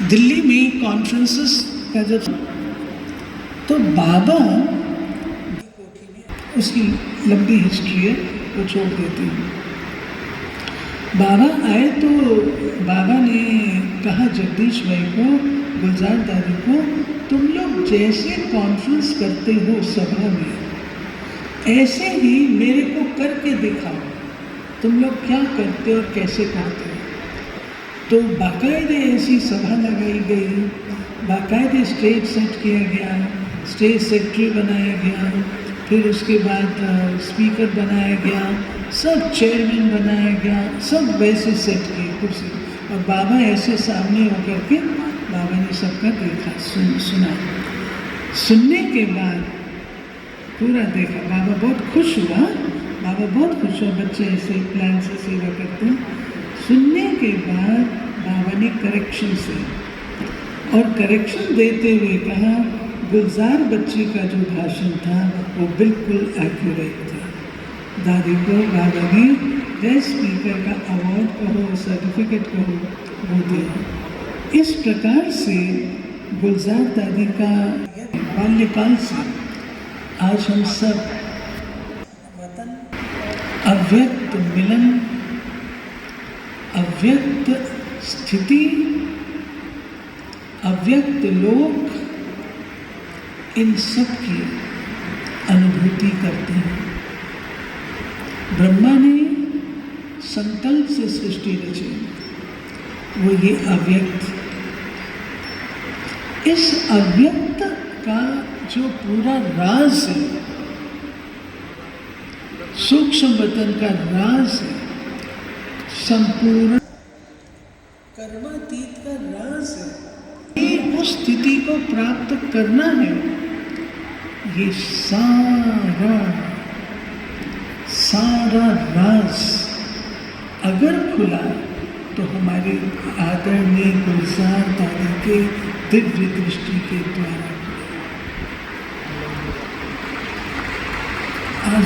दिल्ली में कॉन्फ्रेंसेस का जब तो बाबा उसकी लंबी हिस्ट्री है वो छोड़ देती हूँ। बाबा आए तो बाबा ने कहा जगदीश भाई को, गुलजार दादी को, तुम लोग जैसे कॉन्फ्रेंस करते हो सभा में ऐसे ही मेरे को करके दिखाओ, तुम लोग क्या करते हो और कैसे करते हो। तो बाकायदे ऐसी सभा लगाई गई, बाकायदे स्टेज सेट किया गया, स्टेज सेक्रेटरी बनाया गया, फिर उसके बाद स्पीकर बनाया गया, सब चेयरमैन बनाया गया, सब वैसे सेट किए कुर्सी, और बाबा ऐसे सामने होकर के बाबा ने सबका देखा, सुना। सुनने के बाद पूरा देखा, बाबा बहुत खुश हुआ, बाबा बहुत खुश हुआ, बच्चे ऐसे प्लान से सेवा करते हैं। सुनने के बाद बाबा ने करेक्शन से और करेक्शन देते हुए कहा गुलजार बच्ची का जो भाषण था वो बिल्कुल एक्यूरेट था। दादी को बाबा ने बेस्ट स्पीकर का अवार्ड कहो, सर्टिफिकेट कहो, वो दिया। इस प्रकार से गुलजार दादी का बाल्यकाल से आज हम सब वतन, अव्यक्त मिलन, अव्यक्त स्थिति, अव्यक्त लोक, इन सब की अनुभूति करते हैं। ब्रह्मा ने संकल्प से सृष्टि रची, वो ये अव्यक्त, इस अव्यक्त का जो पूरा राज है, सूक्ष्म वतन का राज है, संपूर्ण कर्मातीत का राज है, ये उस स्थिति को प्राप्त करना है। ये सारा राज अगर खुला तो हमारे आदरणीय गुलजार दादी के दिव्य दृष्टि के द्वारा।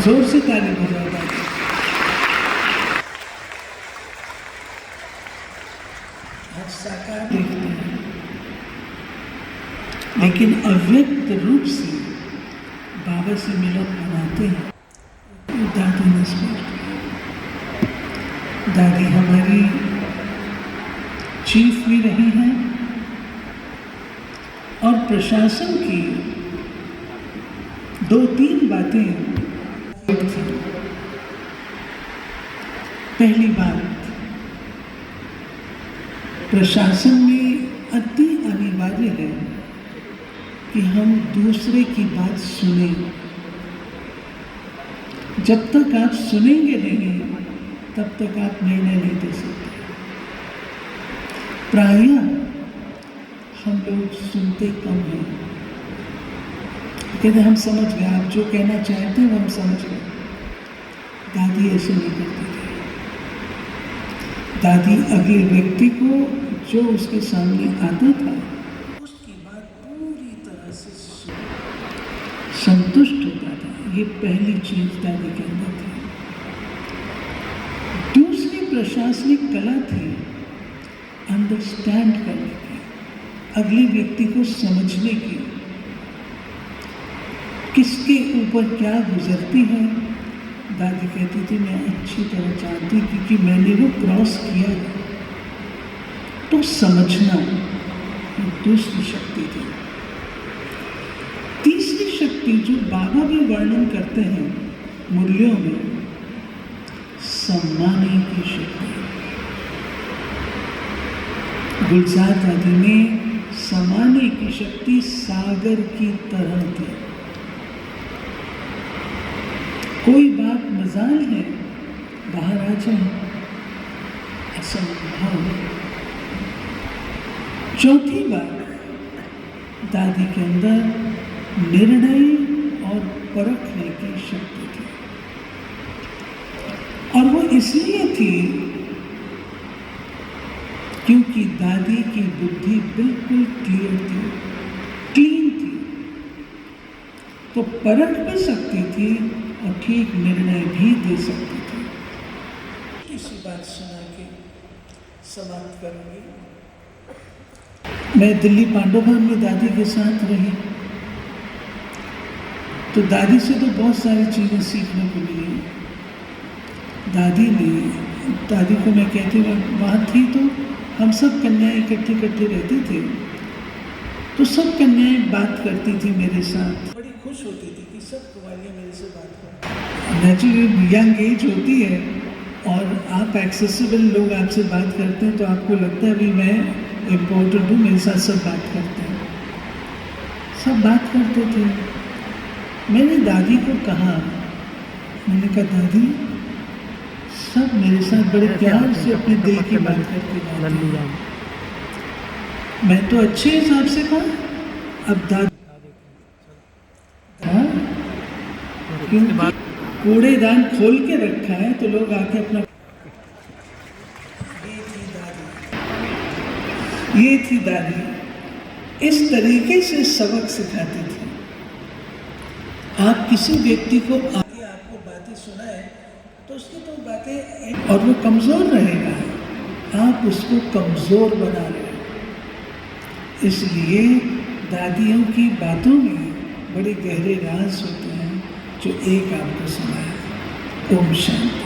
जोर से ताली बजाओ दादी। आज साकार देखते हैं, लेकिन अव्यक्त रूप से बाबा से मिलन बनाते हैं। दादी ने स्पष्ट किया, दादी हमारी चीफ भी रही हैं और प्रशासन की 2-3 बातें थी। पहली बात, प्रशासन में अति अनिवार्य है कि हम दूसरे की बात सुने। जब तक आप सुनेंगे नहीं तब तक आप निर्णय नहीं दे सकते। प्रायः हम लोग सुनते कम हैं, कहते हम समझ गए, आप जो कहना चाहते हैं वो हम समझ गए। दादी ऐसे नहीं करती थी। दादी अगले व्यक्ति को जो उसके सामने आता था उसकी बात पूरी तरह से संतुष्ट होता था। ये पहली चीज दादी के अंदर थी। दूसरी प्रशासनिक कला थी अंडरस्टैंड करने की, अगले व्यक्ति को समझने की, किसके ऊपर क्या गुजरती है। दादी कहती थी मैं अच्छी तरह जानती, क्योंकि मैंने वो क्रॉस किया है। तो समझना दूसरी शक्ति थी। तीसरी शक्ति जो बाबा भी वर्णन करते हैं मूल्यों में, सम्मानने की शक्ति। गुलजार दादी में सम्मानने की शक्ति सागर की तरह थी। कोई बात मजाल है, बाहर आ जाए, असंभव। चौथी बात, दादी के अंदर निर्णय और परखने की शक्ति थी, और वो इसलिए थी क्योंकि दादी की बुद्धि बिल्कुल क्लियर थी, क्लीन थी, तो परख भी सकती थी और ठीक निर्णय भी दे सकती थी। इसी बात सुना के समाप्त करूँगी। मैं दिल्ली पांडुभवन में दादी के साथ रही, तो दादी से तो बहुत सारी चीज़ें सीखने को मिली। दादी को मैं कहती हूँ, वहाँ थी तो हम सब कन्याएं इकट्ठे रहती थी, तो सब कन्याएं बात करती थी मेरे साथ, बड़ी खुश होती थी कि सब कुंवारियाँ मेरे से बात करती। नेचुरली यंग एज होती है और आप एक्सेसिबल लोग आपसे बात करते हैं, तो आपको लगता है भी मैं इम्पोर्टेंट हूँ, मेरे साथ सब बात करते हैं। सब बात करते थे। मैंने दादी को कहा, मैंने कहा दादी, सब मेरे साथ बड़े प्यार से अपने दिल की बात करते हैं। मैं तो अच्छे हिसाब से कहा, अब दादी क्योंकि कूड़ेदान खोल के रखा है तो लोग आके अपना, ये थी दादी, इस तरीके से सबक सिखाती थी। आप किसी व्यक्ति को आगे आपको बातें सुनाए तो उसकी तो बातें, और वो कमज़ोर रहेगा, आप उसको कमज़ोर बना रहे हैं। इसलिए दादियों की बातों में बड़े गहरे राज होते हैं जो एक आपको सुनाए। ओम शांति।